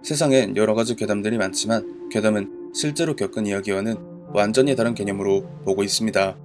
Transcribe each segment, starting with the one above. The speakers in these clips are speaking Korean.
세상엔 여러가지 괴담들이 많지만 괴담은 실제로 겪은 이야기와는 완전히 다른 개념으로 보고 있습니다.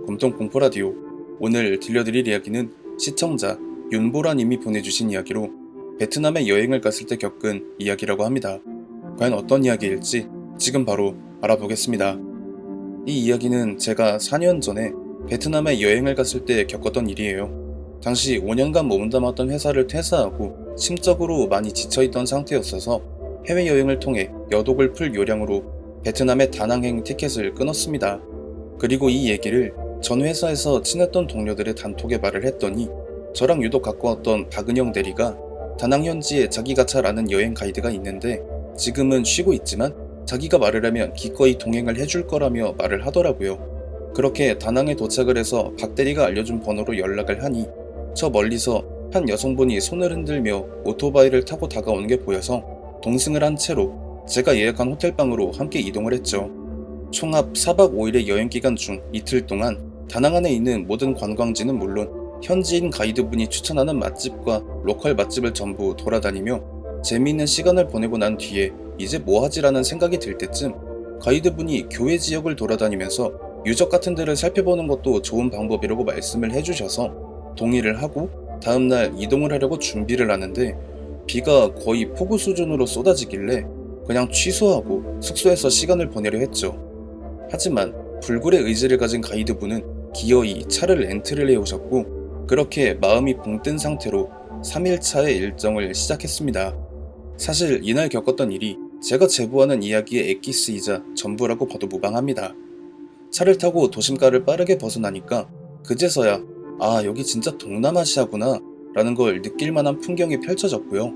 검통공포라디오, 오늘 들려드릴 이야기는 시청자 윤보라님이 보내주신 이야기로 베트남에 여행을 갔을 때 겪은 이야기라고 합니다. 과연 어떤 이야기일지 지금 바로 알아보겠습니다. 이 이야기는 제가 4년 전에 베트남에 여행을 갔을 때 겪었던 일이에요. 당시 5년간 몸담았던 회사를 퇴사하고 심적으로 많이 지쳐있던 상태였어서 해외여행을 통해 여독을 풀 요량으로 베트남의 다낭행 티켓을 끊었습니다. 그리고 이 얘기를 전 회사에서 친했던 동료들의 단톡에 말을 했더니 저랑 유독 가까웠던 박은영 대리가 다낭 현지에 자기가 잘 아는 여행 가이드가 있는데 지금은 쉬고 있지만 자기가 말을 하면 기꺼이 동행을 해줄 거라며 말을 하더라고요. 그렇게 다낭에 도착을 해서 박 대리가 알려준 번호로 연락을 하니 저 멀리서 한 여성분이 손을 흔들며 오토바이를 타고 다가오는 게 보여서 동승을 한 채로 제가 예약한 호텔방으로 함께 이동을 했죠. 총합 4박 5일의 여행기간 중 이틀 동안 다낭 안에 있는 모든 관광지는 물론 현지인 가이드분이 추천하는 맛집과 로컬 맛집을 전부 돌아다니며 재미있는 시간을 보내고 난 뒤에 이제 뭐하지라는 생각이 들 때쯤 가이드분이 교외 지역을 돌아다니면서 유적 같은 데를 살펴보는 것도 좋은 방법이라고 말씀을 해주셔서 동의를 하고 다음날 이동을 하려고 준비를 하는데 비가 거의 폭우 수준으로 쏟아지길래 그냥 취소하고 숙소에서 시간을 보내려 했죠. 하지만 불굴의 의지를 가진 가이드분은 기어이 차를 렌트를 해오셨고 그렇게 마음이 붕 뜬 상태로 3일차의 일정을 시작했습니다. 사실 이날 겪었던 일이 제가 제보하는 이야기의 엑기스이자 전부라고 봐도 무방합니다. 차를 타고 도심가를 빠르게 벗어나니까 그제서야 여기 진짜 동남아시아구나 라는 걸 느낄 만한 풍경이 펼쳐졌고요.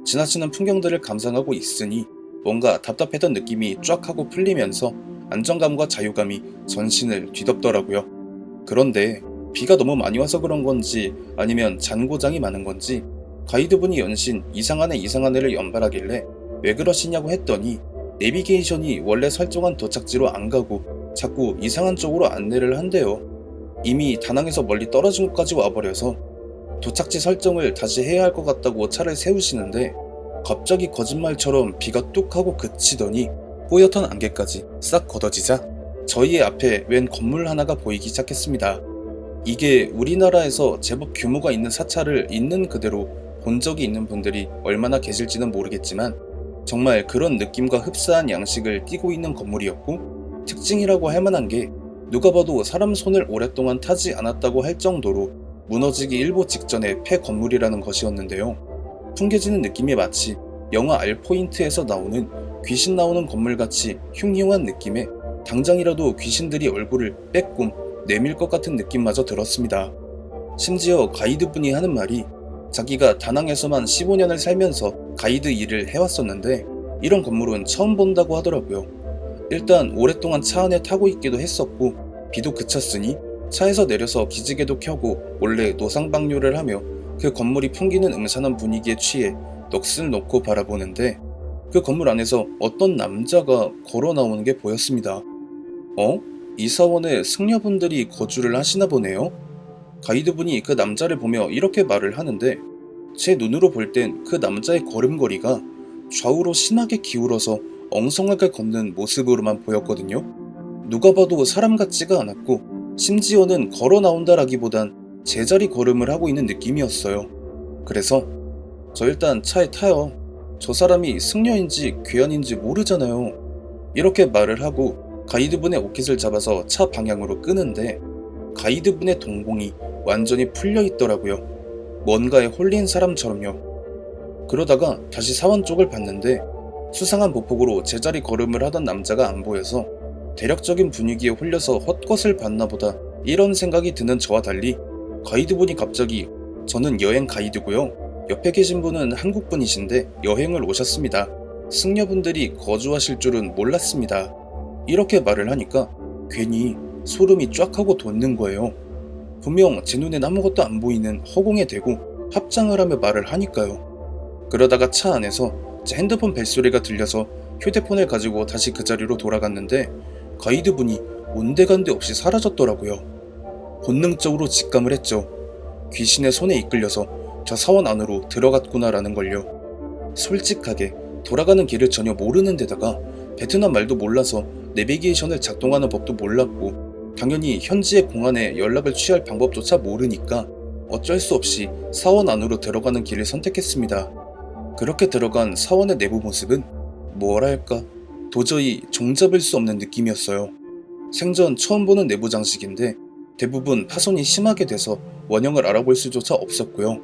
지나치는 풍경들을 감상하고 있으니 뭔가 답답했던 느낌이 쫙 하고 풀리면서 안정감과 자유감이 전신을 뒤덮더라고요. 그런데 비가 너무 많이 와서 그런 건지 아니면 잔고장이 많은 건지 가이드분이 연신 이상한 애를 연발하길래 왜 그러시냐고 했더니 내비게이션이 원래 설정한 도착지로 안 가고 자꾸 이상한 쪽으로 안내를 한대요. 이미 다낭에서 멀리 떨어진 곳까지 와버려서 도착지 설정을 다시 해야 할 것 같다고 차를 세우시는데 갑자기 거짓말처럼 비가 뚝 하고 그치더니 뽀얗던 안개까지 싹 걷어지자 저희의 앞에 웬 건물 하나가 보이기 시작했습니다. 이게 우리나라에서 제법 규모가 있는 사찰을 있는 그대로 본 적이 있는 분들이 얼마나 계실지는 모르겠지만 정말 그런 느낌과 흡사한 양식을 띠고 있는 건물이었고 특징이라고 할 만한 게 누가 봐도 사람 손을 오랫동안 타지 않았다고 할 정도로 무너지기 일보 직전의 폐건물이라는 것이었는데요. 풍겨지는 느낌이 마치 영화 알포인트에서 나오는 귀신 나오는 건물같이 흉흉한 느낌에 당장이라도 귀신들이 얼굴을 빼꼼 내밀 것 같은 느낌마저 들었습니다. 심지어 가이드분이 하는 말이 자기가 다낭에서만 15년을 살면서 가이드 일을 해왔었는데 이런 건물은 처음 본다고 하더라고요. 일단 오랫동안 차 안에 타고 있기도 했었고 비도 그쳤으니 차에서 내려서 기지개도 켜고 몰래 노상방뇨를 하며 그 건물이 풍기는 음산한 분위기에 취해 넋을 놓고 바라보는데 그 건물 안에서 어떤 남자가 걸어 나오는 게 보였습니다. 이 사원에 승려분들이 거주를 하시나 보네요. 가이드분이 그 남자를 보며 이렇게 말을 하는데 제 눈으로 볼 땐 그 남자의 걸음걸이가 좌우로 심하게 기울어서 엉성하게 걷는 모습으로만 보였거든요. 누가 봐도 사람 같지가 않았고 심지어는 걸어 나온다라기보단 제자리 걸음을 하고 있는 느낌이었어요. 그래서 저 일단 차에 타요. 저 사람이 승려인지 괴한인지 모르잖아요. 이렇게 말을 하고 가이드분의 오킷을 잡아서 차 방향으로 끄는데 가이드분의 동공이 완전히 풀려 있더라고요. 뭔가에 홀린 사람처럼요. 그러다가 다시 사원 쪽을 봤는데 수상한 보폭으로 제자리 걸음을 하던 남자가 안 보여서 대략적인 분위기에 홀려서 헛것을 봤나 보다 이런 생각이 드는 저와 달리 가이드분이 갑자기 저는 여행 가이드고요. 옆에 계신 분은 한국분이신데 여행을 오셨습니다. 승려분들이 거주하실 줄은 몰랐습니다. 이렇게 말을 하니까 괜히 소름이 쫙 하고 돋는 거예요. 분명 제 눈엔 아무것도 안 보이는 허공에 대고 합장을 하며 말을 하니까요. 그러다가 차 안에서 제 핸드폰 벨소리가 들려서 휴대폰을 가지고 다시 그 자리로 돌아갔는데 가이드분이 온데간데 없이 사라졌더라고요. 본능적으로 직감을 했죠. 귀신의 손에 이끌려서 저 사원 안으로 들어갔구나라는 걸요. 솔직하게 돌아가는 길을 전혀 모르는 데다가 베트남 말도 몰라서 내비게이션을 작동하는 법도 몰랐고 당연히 현지의 공안에 연락을 취할 방법조차 모르니까 어쩔 수 없이 사원 안으로 들어가는 길을 선택했습니다. 그렇게 들어간 사원의 내부 모습은 뭐랄까 도저히 종잡을 수 없는 느낌이었어요. 생전 처음 보는 내부 장식인데 대부분 파손이 심하게 돼서 원형을 알아볼 수조차 없었고요.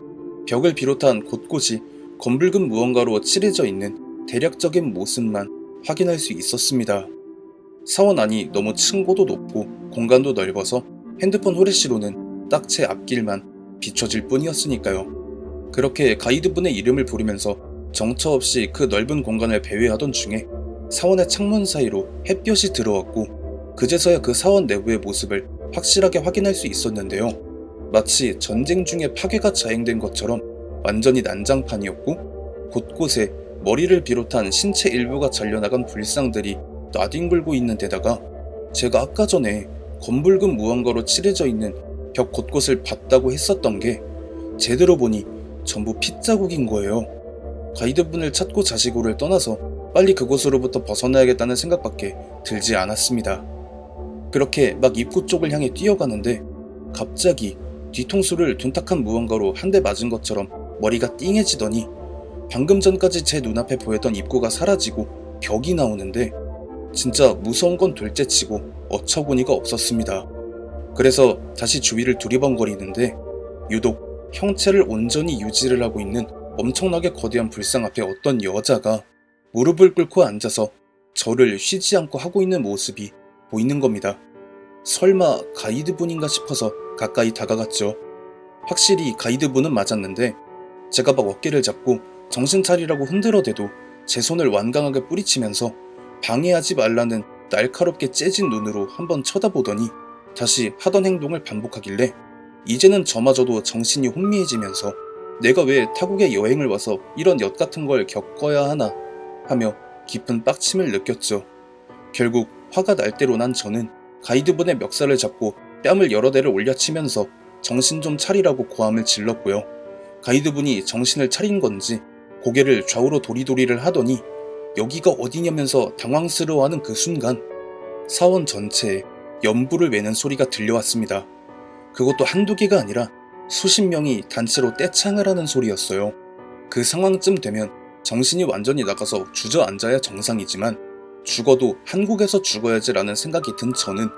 벽을 비롯한 곳곳이 검붉은 무언가로 칠해져 있는 대략적인 모습만 확인할 수 있었습니다. 사원 안이 너무 층고도 높고 공간도 넓어서 핸드폰 후레쉬로는 딱 제 앞길만 비춰질 뿐이었으니까요. 그렇게 가이드분의 이름을 부르면서 정처 없이 그 넓은 공간을 배회하던 중에 사원의 창문 사이로 햇볕이 들어왔고 그제서야 그 사원 내부의 모습을 확실하게 확인할 수 있었는데요. 마치 전쟁 중에 파괴가 자행된 것처럼 완전히 난장판이었고 곳곳에 머리를 비롯한 신체 일부가 잘려나간 불상들이 나뒹굴고 있는 데다가 제가 아까 전에 검붉은 무언가로 칠해져 있는 벽 곳곳을 봤다고 했었던 게 제대로 보니 전부 핏자국인 거예요. 가이드분을 찾고 자시고를 떠나서 빨리 그곳으로부터 벗어나야겠다는 생각밖에 들지 않았습니다. 그렇게 막 입구 쪽을 향해 뛰어가는데 갑자기 뒤통수를 둔탁한 무언가로 한 대 맞은 것처럼 머리가 띵해지더니 방금 전까지 제 눈앞에 보였던 입구가 사라지고 벽이 나오는데 진짜 무서운 건 둘째치고 어처구니가 없었습니다. 그래서 다시 주위를 두리번거리는데 유독 형체를 온전히 유지를 하고 있는 엄청나게 거대한 불상 앞에 어떤 여자가 무릎을 꿇고 앉아서 저를 쉬지 않고 하고 있는 모습이 보이는 겁니다. 설마 가이드분인가 싶어서 가까이 다가갔죠. 확실히 가이드분은 맞았는데 제가 막 어깨를 잡고 정신 차리라고 흔들어대도 제 손을 완강하게 뿌리치면서 방해하지 말라는 날카롭게 째진 눈으로 한번 쳐다보더니 다시 하던 행동을 반복하길래 이제는 저마저도 정신이 혼미해지면서 내가 왜 타국에 여행을 와서 이런 엿 같은 걸 겪어야 하나 하며 깊은 빡침을 느꼈죠. 결국 화가 날 대로 난 저는 가이드분의 멱살을 잡고 뺨을 여러 대를 올려치면서 정신 좀 차리라고 고함을 질렀고요. 가이드분이 정신을 차린 건지 고개를 좌우로 도리도리를 하더니 여기가 어디냐면서 당황스러워하는 그 순간 사원 전체에 연부를 외는 소리가 들려왔습니다. 그것도 한두 개가 아니라 수십 명이 단체로 떼창을 하는 소리였어요. 그 상황쯤 되면 정신이 완전히 나가서 주저앉아야 정상이지만 죽어도 한국에서 죽어야지라는 생각이 든 저는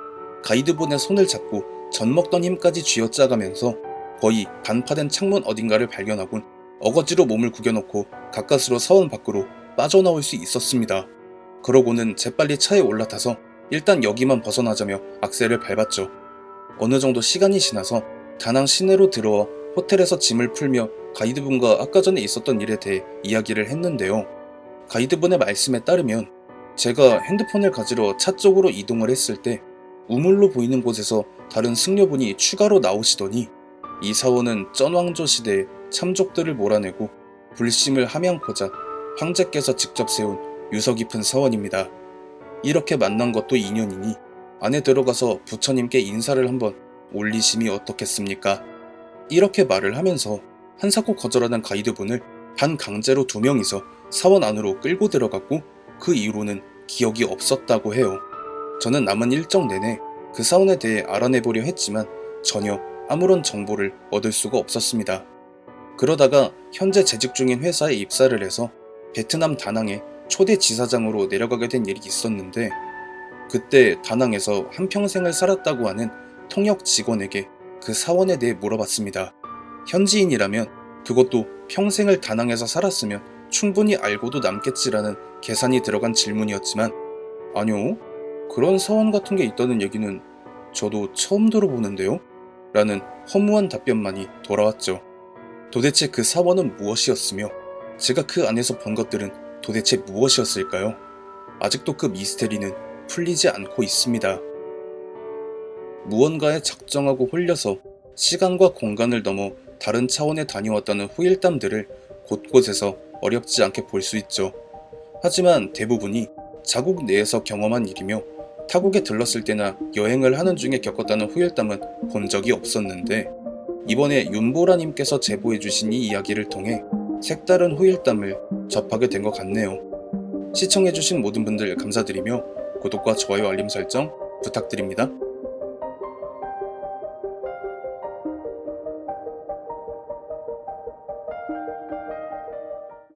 가이드분의 손을 잡고 젖먹던 힘까지 쥐어짜가면서 거의 반파된 창문 어딘가를 발견하곤 어거지로 몸을 구겨놓고 가까스로 사원 밖으로 빠져나올 수 있었습니다. 그러고는 재빨리 차에 올라타서 일단 여기만 벗어나자며 악셀을 밟았죠. 어느 정도 시간이 지나서 다낭 시내로 들어와 호텔에서 짐을 풀며 가이드분과 아까 전에 있었던 일에 대해 이야기를 했는데요. 가이드분의 말씀에 따르면 제가 핸드폰을 가지러 차 쪽으로 이동을 했을 때 우물로 보이는 곳에서 다른 승려분이 추가로 나오시더니 이 사원은 쩐왕조 시대의 참족들을 몰아내고 불심을 함양코자 황제께서 직접 세운 유서 깊은 사원입니다. 이렇게 만난 것도 인연이니 안에 들어가서 부처님께 인사를 한번 올리심이 어떻겠습니까? 이렇게 말을 하면서 한사코 거절하는 가이드분을 반강제로 2명이서 사원 안으로 끌고 들어갔고 그 이후로는 기억이 없었다고 해요. 저는 남은 일정 내내 그 사원에 대해 알아내보려 했지만 전혀 아무런 정보를 얻을 수가 없었습니다. 그러다가 현재 재직 중인 회사에 입사를 해서 베트남 다낭에 초대 지사장으로 내려가게 된 일이 있었는데 그때 다낭에서 한평생을 살았다고 하는 통역 직원에게 그 사원에 대해 물어봤습니다. 현지인이라면 그것도 평생을 다낭에서 살았으면 충분히 알고도 남겠지라는 계산이 들어간 질문이었지만 아니요, 그런 사원 같은 게 있다는 얘기는 저도 처음 들어보는데요? 라는 허무한 답변만이 돌아왔죠. 도대체 그 사원은 무엇이었으며 제가 그 안에서 본 것들은 도대체 무엇이었을까요? 아직도 그 미스테리는 풀리지 않고 있습니다. 무언가에 작정하고 홀려서 시간과 공간을 넘어 다른 차원에 다녀왔다는 후일담들을 곳곳에서 어렵지 않게 볼 수 있죠. 하지만 대부분이 자국 내에서 경험한 일이며 타국에 들렀을 때나 여행을 하는 중에 겪었다는 후일담은 본 적이 없었는데 이번에 윤보라님께서 제보해주신 이 이야기를 통해 색다른 호일담을 접하게 된 것 같네요. 시청해주신 모든 분들 감사드리며 구독과 좋아요 알림 설정 부탁드립니다.